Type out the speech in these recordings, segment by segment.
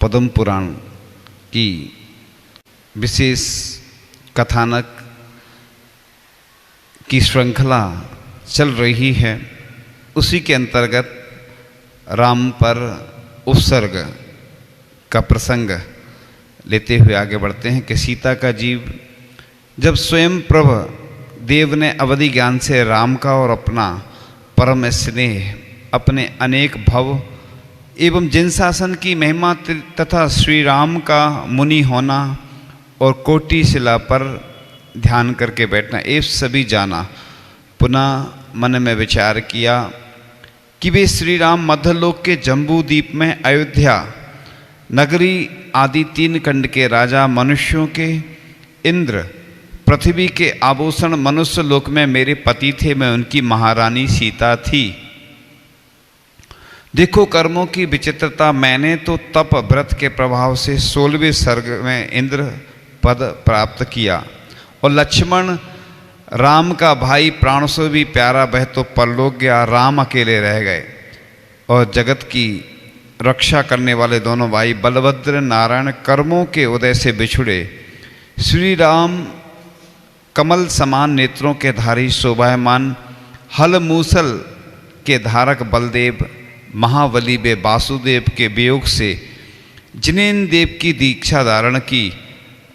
पद्म पुराण की विशेष कथानक की श्रृंखला चल रही है। उसी के अंतर्गत राम पर उपसर्ग का प्रसंग लेते हुए आगे बढ़ते हैं कि सीता का जीव जब स्वयं प्रभु देव ने अवधि ज्ञान से राम का और अपना परम स्नेह अपने अनेक भव एवं जिन शासन की महिमा तथा श्री राम का मुनि होना और कोटि शिला पर ध्यान करके बैठना ये सभी जाना, पुनः मन में विचार किया कि वे श्री राम मध्यलोक के जम्बू द्वीप में अयोध्या नगरी आदि 3 खंड के राजा, मनुष्यों के इंद्र, पृथ्वी के आभूषण, मनुष्य लोक में मेरे पति थे, मैं उनकी महारानी सीता थी। देखो कर्मों की विचित्रता, मैंने तो तप व्रत के प्रभाव से 16वें सर्ग में इंद्र पद प्राप्त किया और लक्ष्मण राम का भाई प्राण से भी प्यारा वह तो परलोक गया, राम अकेले रह गए और जगत की रक्षा करने वाले दोनों भाई बलभद्र नारायण कर्मों के उदय से बिछुड़े। श्री राम कमल समान नेत्रों के धारी शोभायमान हल मूसल के धारक बलदेव, महाबली वे वासुदेव के वियोग से जिनेन्द्र देव की दीक्षा धारण की,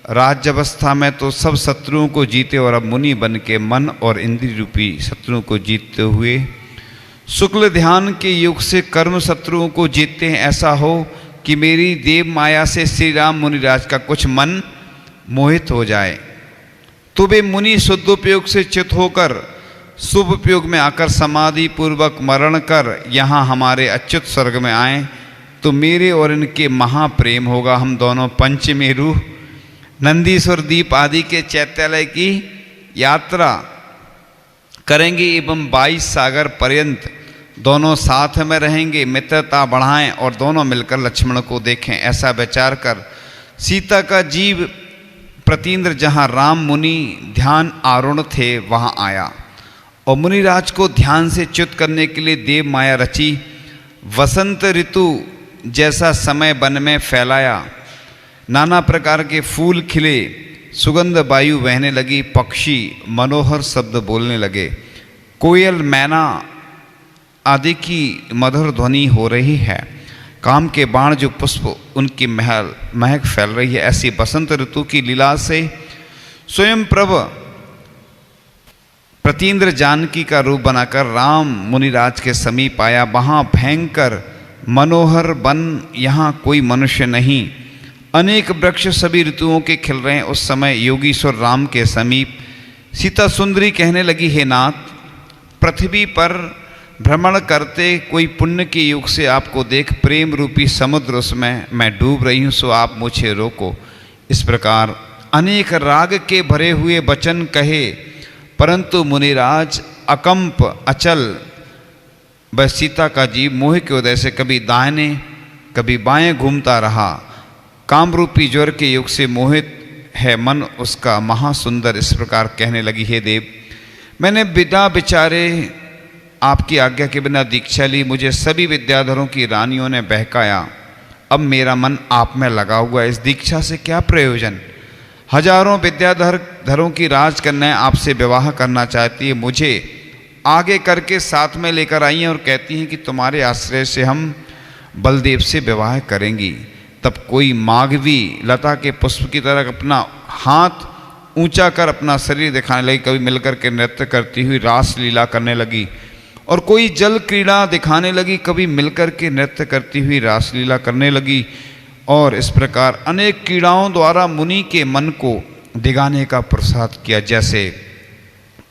राज्यावस्था में तो सब शत्रुओं को जीते और अब मुनि बन के मन और इंद्रिय रूपी शत्रुओं को जीतते हुए शुक्ल ध्यान के युग से कर्म शत्रुओं को जीतते हैं। ऐसा हो कि मेरी देव माया से श्री राम मुनिराज का कुछ मन मोहित हो जाए तो वे मुनि शुद्धोपयोग से चित होकर शुभ उपयोग में आकर समाधि पूर्वक मरण कर यहाँ हमारे अच्युत स्वर्ग में आए तो मेरे और इनके महाप्रेम होगा। हम दोनों पंचमेरु नंदीश्वर द्वीप आदि के चैत्यालय की यात्रा करेंगे एवं 22 सागर पर्यंत दोनों साथ में रहेंगे, मित्रता बढ़ाएं और दोनों मिलकर लक्ष्मण को देखें। ऐसा विचार कर सीता का जीव प्रतीन्द्र जहाँ राम मुनि ध्यान आरूढ़ थे वहाँ आया और मुनिराज को ध्यान से च्युत करने के लिए देव माया रची। वसंत ऋतु जैसा समय वन में फैलाया, नाना प्रकार के फूल खिले, सुगंध वायु बहने लगी, पक्षी मनोहर शब्द बोलने लगे, कोयल मैना आदि की मधुर ध्वनि हो रही है, काम के बाण जो पुष्प उनकी महक फैल रही है। ऐसी बसंत ऋतु की लीला से स्वयं प्रभु प्रतीन्द्र जानकी का रूप बनाकर राम मुनिराज के समीप आया। वहाँ भयंकर मनोहर वन, यहाँ कोई मनुष्य नहीं, अनेक वृक्ष सभी ऋतुओं के खिल रहे हैं। उस समय योगीश्वर राम के समीप सीता सुंदरी कहने लगी, हे नाथ, पृथ्वी पर भ्रमण करते कोई पुण्य के युग से आपको देख प्रेम रूपी समुद्र उसमें मैं डूब रही हूँ, सो आप मुझे रोको। इस प्रकार अनेक राग के भरे हुए वचन कहे, परंतु मुनिराज अकंप अचल वह सीता का जीव मोह के उदय से कभी दाहिने कभी बाएं घूमता रहा। कामरूपी ज्वर के युग से मोहित है मन उसका महासुंदर। इस प्रकार कहने लगी, हे देव, मैंने बिना विचारे आपकी आज्ञा के बिना दीक्षा ली, मुझे सभी विद्याधरों की रानियों ने बहकाया, अब मेरा मन आप में लगा हुआ है, इस दीक्षा से क्या प्रयोजन। हजारों विद्याधरों की राजकन्याएं आपसे विवाह करना चाहती है, मुझे आगे करके साथ में लेकर आई हैं और कहती हैं कि तुम्हारे आश्रय से हम बलदेव से विवाह करेंगी। तब कोई माघवी लता के पुष्प की तरह अपना हाथ ऊंचा कर अपना शरीर दिखाने लगी, कभी मिलकर के नृत्य करती हुई रास लीला करने लगी और कोई जल क्रीड़ा दिखाने लगी, कभी मिलकर के नृत्य करती हुई रासलीला करने लगी। और इस प्रकार अनेक क्रीड़ाओं द्वारा मुनि के मन को दिगाने का प्रसाद किया। जैसे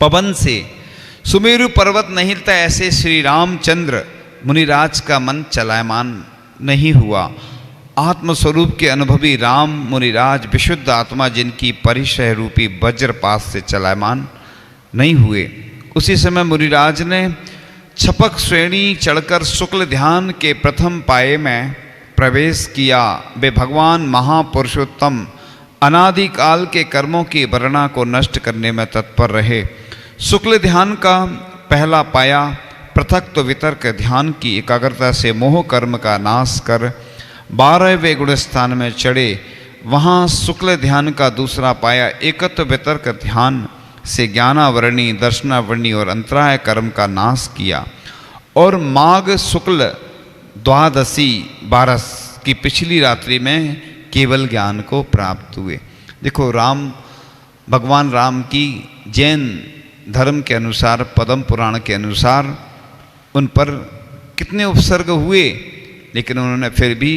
पवन से सुमेरु पर्वत नहीं हिलता, ऐसे श्री रामचंद्र मुनिराज का मन चलायमान नहीं हुआ। आत्मस्वरूप के अनुभवी राम मुनिराज विशुद्ध आत्मा जिनकी परिचय रूपी वज्रपात से चलायमान नहीं हुए। उसी समय मुनिराज ने छपक श्रेणी चढ़कर शुक्ल ध्यान के प्रथम पाये में प्रवेश किया। वे भगवान महापुरुषोत्तम अनादिकाल के कर्मों की वर्णा को नष्ट करने में तत्पर रहे। शुक्ल ध्यान का पहला पाया पृथक तो वितर्क ध्यान की एकाग्रता से मोह कर्म का नाश कर 12वें गुण स्थान में चढ़े, वहाँ शुक्ल ध्यान का दूसरा पाया एकत्व वितर्क ध्यान से ज्ञानावरणी, दर्शनावरणी और अंतराय कर्म का नाश किया और माघ शुक्ल द्वादशी 12 की पिछली रात्रि में केवल ज्ञान को प्राप्त हुए। देखो, भगवान राम की जैन धर्म के अनुसार, पद्म पुराण के अनुसार उन पर कितने उपसर्ग हुए, लेकिन उन्होंने फिर भी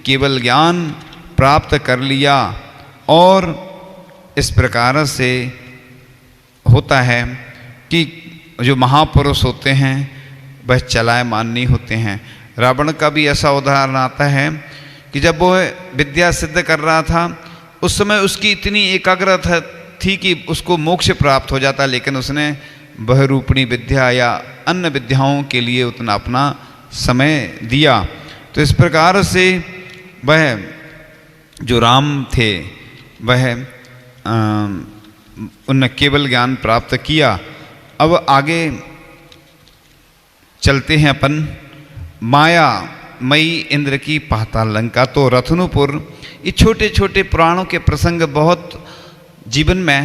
केवल ज्ञान प्राप्त कर लिया। और इस प्रकार से होता है कि जो महापुरुष होते हैं वह चलायमान नहीं होते हैं। रावण का भी ऐसा उदाहरण आता है कि जब वो विद्या सिद्ध कर रहा था, उस समय उसकी इतनी एकाग्रता थी कि उसको मोक्ष प्राप्त हो जाता, लेकिन उसने बहुरूपणी विद्या या अन्य विद्याओं के लिए उतना अपना समय दिया। तो इस प्रकार से वह जो राम थे वह उन्होंने केवल ज्ञान प्राप्त किया। अब आगे चलते हैं अपन। माया मई इंद्र की पाताल लंका। तो रत्नपुर, ये छोटे छोटे पुराणों के प्रसंग बहुत जीवन में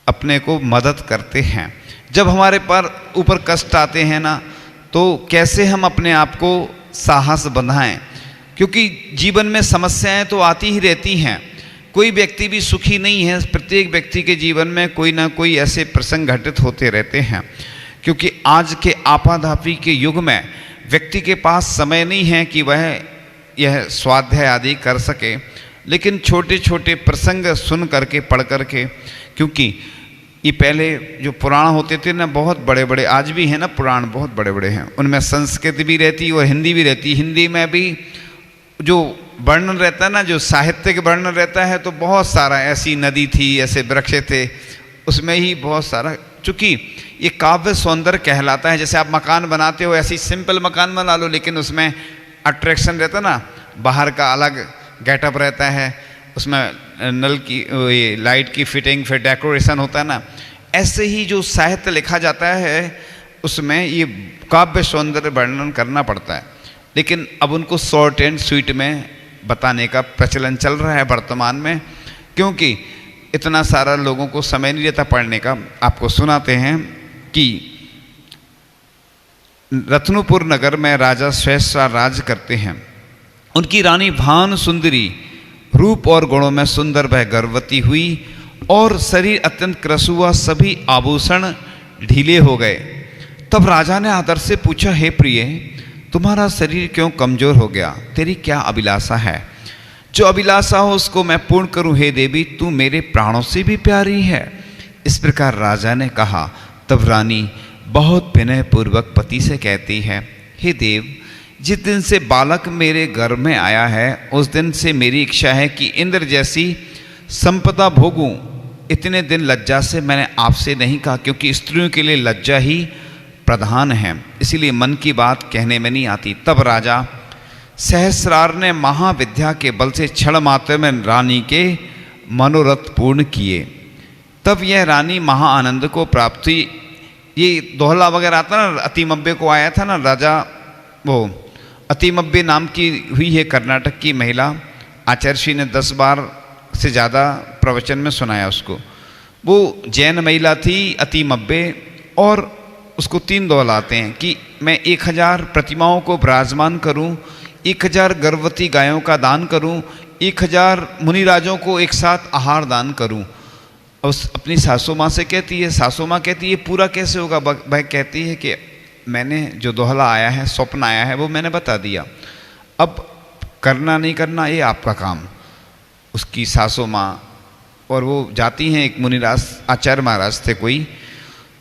अपने को मदद करते हैं। जब हमारे पर ऊपर कष्ट आते हैं ना, तो कैसे हम अपने आप को साहस बंधाएं, क्योंकि जीवन में समस्याएं तो आती ही रहती हैं। कोई व्यक्ति भी सुखी नहीं है, प्रत्येक व्यक्ति के जीवन में कोई ना कोई ऐसे प्रसंग घटित होते रहते हैं। क्योंकि आज के आपाधापी के युग में व्यक्ति के पास समय नहीं है कि वह यह स्वाध्याय आदि कर सके, लेकिन छोटे छोटे प्रसंग सुन करके, पढ़ करके, क्योंकि ये पहले जो पुराण होते थे ना, बहुत बड़े बड़े, आज भी हैं ना पुराण, बहुत बड़े बड़े हैं, उनमें संस्कृत भी रहती और हिंदी भी रहती। हिंदी में भी जो वर्णन रहता है ना, जो साहित्यिक वर्णन रहता है, तो बहुत सारा, ऐसी नदी थी, ऐसे वृक्ष थे, उसमें ही बहुत सारा, चूँकि ये काव्य सौंदर्य कहलाता है। जैसे आप मकान बनाते हो, ऐसी सिंपल मकान बना लो, लेकिन उसमें अट्रैक्शन रहता ना, बाहर का अलग गेटअप रहता है, उसमें नल की, ये लाइट की फिटिंग, फिर डेकोरेशन होता है ना। ऐसे ही जो साहित्य लिखा जाता है उसमें ये काव्य सौंदर्य वर्णन करना पड़ता है, लेकिन अब उनको शॉर्ट एंड स्वीट में बताने का प्रचलन चल रहा है वर्तमान में, क्योंकि इतना सारा लोगों को समय नहीं रहता पढ़ने का। आपको सुनाते हैं कि रत्नपुर नगर में राजा सहस्रार राज करते हैं। उनकी रानी भान सुंदरी, रूप और गुणों में सुंदर, वह गर्भवती हुई और शरीर अत्यंत क्रस हुआ, सभी आभूषण ढीले हो गए। तब राजा ने आदर से पूछा, हे प्रिय, तुम्हारा शरीर क्यों कमजोर हो गया? तेरी क्या अभिलाषा है? जो अभिलाषा हो उसको मैं पूर्ण करूं हे देवी, तू मेरे प्राणों से भी प्यारी है। इस प्रकार राजा ने कहा। तब रानी बहुत विनय पूर्वक पति से कहती है, हे देव, जिस दिन से बालक मेरे गर्भ में आया है, उस दिन से मेरी इच्छा है कि इंद्र जैसी संपदा भोगूं। इतने दिन लज्जा से मैंने आपसे नहीं कहा, क्योंकि स्त्रियों के लिए लज्जा ही प्रधान है, इसीलिए मन की बात कहने में नहीं आती। तब राजा सहस्रार ने महाविद्या के बल से क्षण मात्र में रानी के मनोरथ पूर्ण किए। तब यह रानी महाआनंद को प्राप्त हुई। ये दोहला वगैरह आता ना, अतिमब्बे को आया था ना राजा, वो अतिमब्बे नाम की हुई है कर्नाटक की महिला। आचार्य ने 10 बार से ज़्यादा प्रवचन में सुनाया उसको। वो जैन महिला थी अतिमब्बे, और उसको 3 दोहला आते हैं कि मैं 1000 प्रतिमाओं को विराजमान करूं, 1000 गर्भवती गायों का दान करूं, 1000 मुनिराजों को एक साथ आहार दान करूं। और अपनी सासू माँ से कहती है, सासू माँ कहती है पूरा कैसे होगा? वह कहती है कि मैंने जो दोहला आया है, स्वप्न आया है, वो मैंने बता दिया, अब करना नहीं करना ये आपका काम। उसकी सासू माँ और वो जाती हैं, एक मुनिराज आचार्य महाराज थे कोई,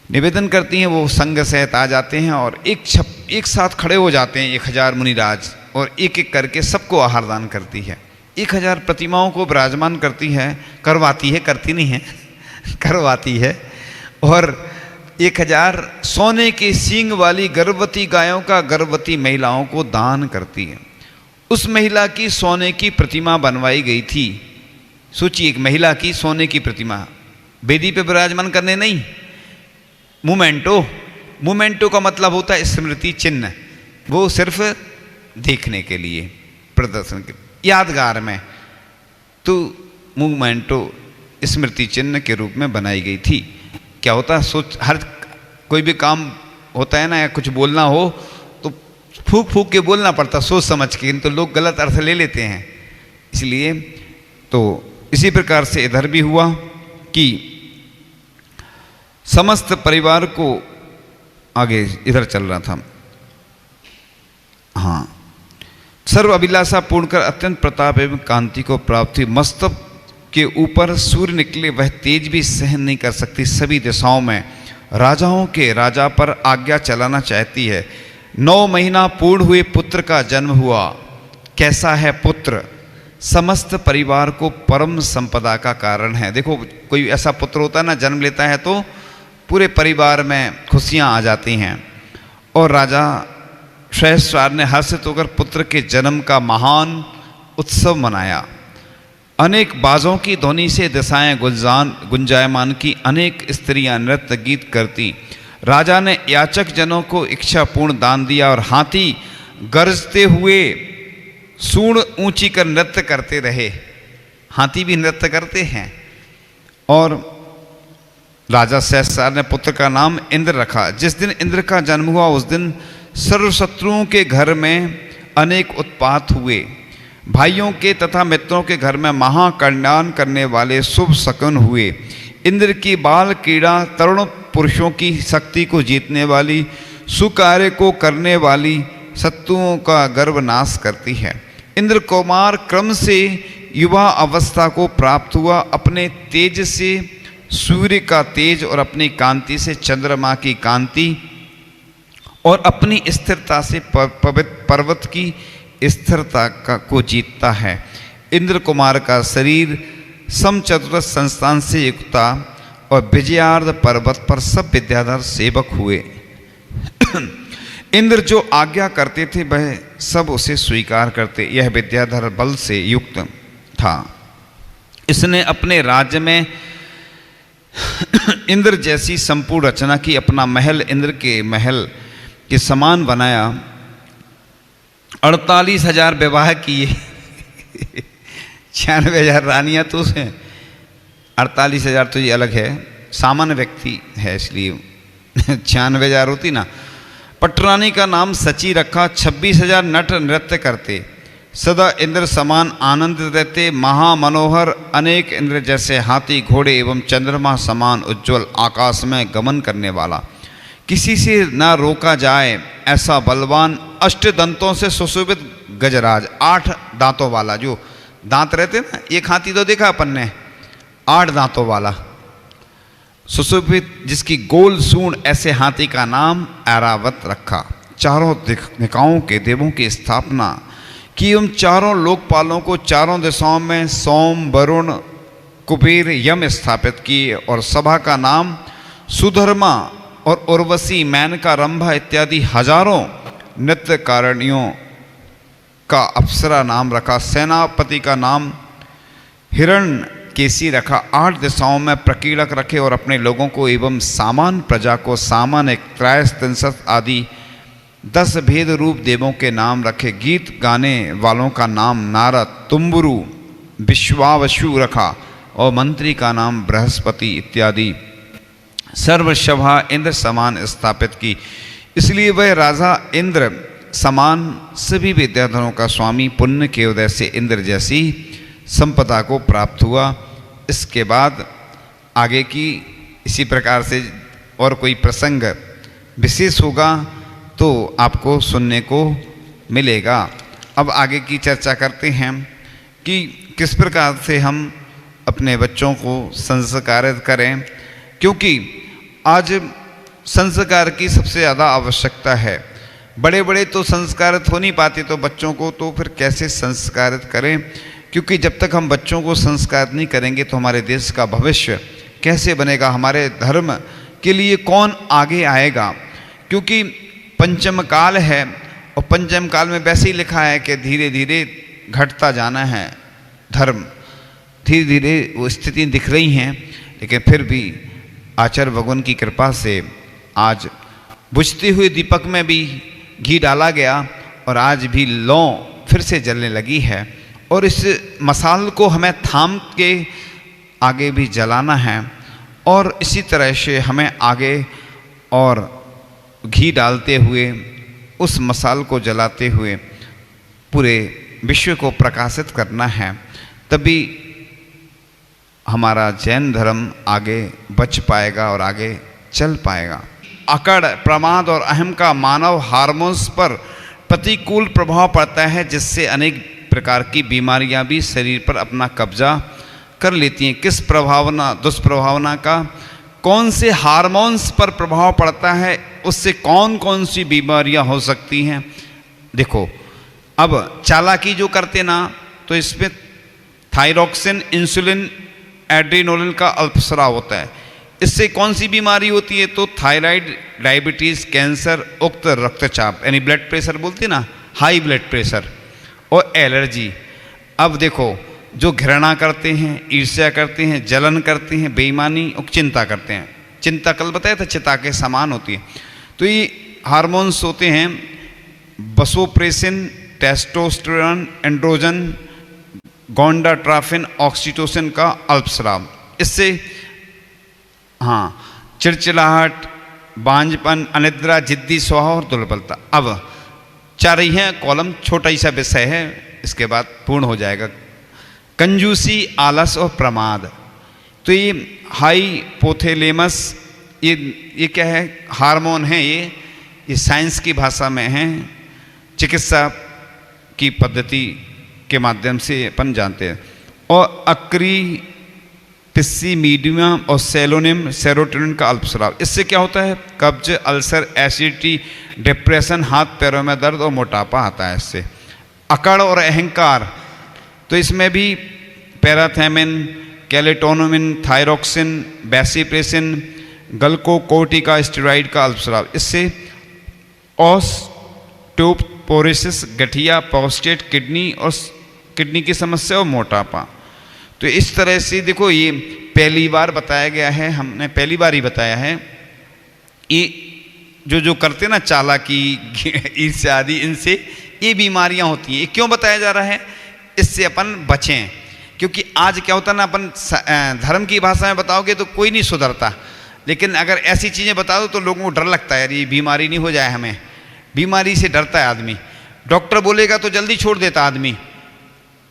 निवेदन करती हैं, वो संग सहित आ जाते हैं और एक साथ खड़े हो जाते हैं 1000 मुनिराज, और एक एक करके सबको आहार दान करती है। 1000 प्रतिमाओं को विराजमान करती है, करवाती है, करती नहीं है करवाती है, और 1000 सोने के सींग वाली गर्भवती गायों का गर्भवती महिलाओं को दान करती है। उस महिला की सोने की प्रतिमा बनवाई गई थी। सोचिए, एक महिला की सोने की प्रतिमा, वेदी पे विराजमान करने नहीं, मोमेंटो का मतलब होता है स्मृति चिन्ह, वो सिर्फ देखने के लिए। प्रदर्शन के यादगार में, तो मूवमेंटो स्मृति चिन्ह के रूप में बनाई गई थी। क्या होता है, सोच, हर कोई भी काम होता है ना, या कुछ बोलना हो तो फूक फूक के बोलना पड़ता, सोच समझ के, तो लोग गलत अर्थ ले लेते हैं। इसलिए तो इसी प्रकार से इधर भी हुआ कि समस्त परिवार को, आगे इधर चल रहा था, हाँ, सर्व अभिलाषा पूर्ण कर अत्यंत प्रताप एवं कांति को प्राप्त हुई। मस्तक के ऊपर सूर्य निकले, वह तेज भी सहन नहीं कर सकती, सभी दिशाओं में राजाओं के राजा पर आज्ञा चलाना चाहती है। 9 महीना पूर्ण हुए पुत्र का जन्म हुआ। कैसा है पुत्र, समस्त परिवार को परम संपदा का कारण है। देखो कोई ऐसा पुत्र होता है ना, जन्म लेता है तो पूरे परिवार में खुशियां आ जाती हैं। और राजा सहस्रार ने हर्षित होकर पुत्र के जन्म का महान उत्सव मनाया। अनेक बाजों की ध्वनि से दिशाएं गुंजायमान की, अनेक स्त्रियां नृत्य गीत करती। राजा ने याचक जनों को इच्छापूर्ण दान दिया और हाथी गरजते हुए सूंड ऊंची कर नृत्य करते रहे। हाथी भी नृत्य करते हैं। और राजा सहस्रार ने पुत्र का नाम इंद्र रखा। जिस दिन इंद्र का जन्म हुआ उस दिन सर्व शत्रुओं के घर में अनेक उत्पात हुए। भाइयों के तथा मित्रों के घर में महाकल्याण करने वाले शुभ शकुन हुए। इंद्र की बाल क्रीड़ा तरुण पुरुषों की शक्ति को जीतने वाली, सुकार्य को करने वाली, शत्रुओं का गर्व नाश करती है। इंद्र कुमार क्रम से युवा अवस्था को प्राप्त हुआ। अपने तेज से सूर्य का तेज और अपनी कांति से चंद्रमा की कांति और अपनी स्थिरता से पर्वत की स्थिरता को जीतता है। इंद्र कुमार का शरीर समचतुर्थ संस्थान से युक्त था और विजयार्ध पर्वत पर सब विद्याधर सेवक हुए। इंद्र जो आज्ञा करते थे वह सब उसे स्वीकार करते। यह विद्याधर बल से युक्त था। इसने अपने राज्य में इंद्र जैसी संपूर्ण रचना की। अपना महल इंद्र के महल के समान बनाया। 48,000 विवाह किए। 96,000 रानियां तो हैं, 48,000 तो ये अलग है, सामान्य व्यक्ति है इसलिए 96,000 होती ना। पटरानी का नाम सची रखा। 26,000 नट नृत्य करते, सदा इंद्र समान आनंदित रहते। महामनोहर अनेक इंद्र जैसे हाथी घोड़े एवं चंद्रमा समान उज्ज्वल आकाश में गमन करने वाला, किसी से न रोका जाए ऐसा बलवान, अष्टदंतों से सुशोभित गजराज, 8 दांतों वाला, जो दांत रहते ना, एक हाथी तो देखा अपन ने, 8 दांतों वाला सुशोभित, जिसकी गोल सूंड, ऐसे हाथी का नाम ऐरावत रखा। चारों दिशाओं के देवों की स्थापना की। उन चारों लोकपालों को चारों दिशाओं में सोम, वरुण, कुबेर, यम स्थापित किए। और सभा का नाम सुधर्मा और उर्वशी, मेनका, रंभा इत्यादि हजारों नृत्यकारिणियों का अप्सरा नाम रखा। सेनापति का नाम हिरण्यकेशी रखा। 8 दिशाओं में प्रकीर्णक रखे और अपने लोगों को एवं सामान प्रजा को सामान, त्रयस्त्रिंशत् आदि 10 भेद रूप देवों के नाम रखे। गीत गाने वालों का नाम नारद, तुम्बुरु, विश्वावसु रखा और मंत्री का नाम बृहस्पति इत्यादि। सर्वसभा इंद्र समान स्थापित की। इसलिए वह राजा इंद्र समान सभी विद्याधरों का स्वामी, पुण्य के उदय से इंद्र जैसी संपदा को प्राप्त हुआ। इसके बाद आगे की इसी प्रकार से और कोई प्रसंग विशेष होगा तो आपको सुनने को मिलेगा। अब आगे की चर्चा करते हैं कि किस प्रकार से हम अपने बच्चों को संस्कारित करें, क्योंकि आज संस्कार की सबसे ज़्यादा आवश्यकता है। बड़े बड़े तो संस्कारित हो नहीं पाते, तो बच्चों को तो फिर कैसे संस्कारित करें, क्योंकि जब तक हम बच्चों को संस्कारित नहीं करेंगे तो हमारे देश का भविष्य कैसे बनेगा, हमारे धर्म के लिए कौन आगे आएगा। क्योंकि पंचम काल है और पंचम काल में वैसे ही लिखा है कि धीरे धीरे घटता जाना है धर्म, धीरे धीरे वो स्थिति दिख रही हैं। लेकिन फिर भी आचार्य भगवान की कृपा से आज बुझते हुए दीपक में भी घी डाला गया और आज भी लौ फिर से जलने लगी है और इस मसाल को हमें थाम के आगे भी जलाना है और इसी तरह से हमें आगे और घी डालते हुए उस मसाल को जलाते हुए पूरे विश्व को प्रकाशित करना है, तभी हमारा जैन धर्म आगे बच पाएगा और आगे चल पाएगा। अकड़, प्रमाद और अहम का मानव हार्मोन्स पर प्रतिकूल प्रभाव पड़ता है, जिससे अनेक प्रकार की बीमारियां भी शरीर पर अपना कब्जा कर लेती हैं। किस प्रभावना, दुष्प्रभावना का कौन से हार्मोन्स पर प्रभाव पड़ता है, उससे कौन कौन सी बीमारियां हो सकती हैं। देखो, अब चालाकी जो करते ना, तो इसमें थायरॉक्सिन, इंसुलिन, एड्रेनोलिन का अल्पस्राव होता है। इससे कौन सी बीमारी होती है, तो थायराइड, डायबिटीज़, कैंसर, उक्त रक्तचाप यानी ब्लड प्रेशर बोलते ना, हाई ब्लड प्रेशर, और एलर्जी। अब देखो, जो घृणा करते हैं, ईर्ष्या करते हैं, जलन करते हैं, बेईमानी और चिंता करते हैं। चिंता कल बताया था चिता के समान होती है। तो ये हार्मोन्स होते हैं वसोप्रेसिन, टेस्टोस्टेरोन, एंड्रोजन, गोनाडोट्रोफिन, ऑक्सीटोसिन का अल्पस्राव। इससे चिड़चिड़ाहट, बांझपन, अनिद्रा, जिद्दी स्वभाव और दुर्बलता। अब चार ही हैं कॉलम, छोटा ही सा विषय है, इसके बाद पूर्ण हो जाएगा। कंजूसी, आलस और प्रमाद। तो ये हाइपोथैलेमस, ये क्या है, हार्मोन है। ये साइंस की भाषा में है, चिकित्सा की पद्धति के माध्यम से अपन जानते हैं। और अक्री, पिस्सी, मीडियम और सेरोटोनिन का अल्पस्राव। इससे क्या होता है, कब्ज, अल्सर, एसिडिटी, डिप्रेशन, हाथ पैरों में दर्द और मोटापा आता है इससे। अकड़ और अहंकार, तो इसमें भी पैराथेमिन, कैलेटोनिन, थायरॉक्सिन, वैसिप्रेसिन, ग्लूकोकोर्टिकोस्टेरॉइड का अल्पस्राव। इससे ऑस्टियोपोरोसिस, गठिया, प्रोस्टेट, किडनी की समस्या और मोटापा। तो इस तरह से देखो, ये पहली बार बताया गया है, हमने पहली बार ही बताया है। ये जो करते ना चालाकी, ईर्ष्या आदि, इनसे ये बीमारियां होती हैं। ये क्यों बताया जा रहा है, इससे अपन बचें। क्योंकि आज क्या होता है ना, अपन धर्म की भाषा में बताओगे तो कोई नहीं सुधरता, लेकिन अगर ऐसी चीज़ें बता दो तो लोगों को डर लगता है, यार ये बीमारी नहीं हो जाए हमें। बीमारी से डरता है आदमी। डॉक्टर बोलेगा तो जल्दी छोड़ देता आदमी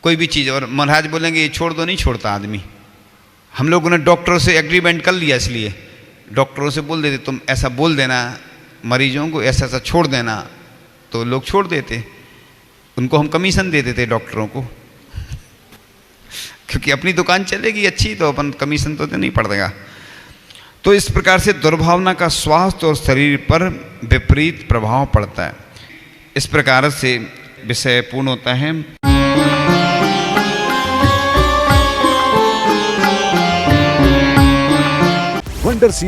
कोई भी चीज़, और महाराज बोलेंगे ये छोड़ दो, नहीं छोड़ता आदमी। हम लोगों ने डॉक्टरों से एग्रीमेंट कर लिया, इसलिए डॉक्टरों से बोल देते तुम ऐसा बोल देना मरीजों को, ऐसा ऐसा छोड़ देना, तो लोग छोड़ देते। उनको हम कमीशन दे देते डॉक्टरों को, क्योंकि अपनी दुकान चलेगी अच्छी तो अपन कमीशन तो नहीं पड़ेगा। तो इस प्रकार से दुर्भावना का स्वास्थ्य और शरीर पर विपरीत प्रभाव पड़ता है। इस प्रकार से विषय पूर्ण होता है। वंडर सी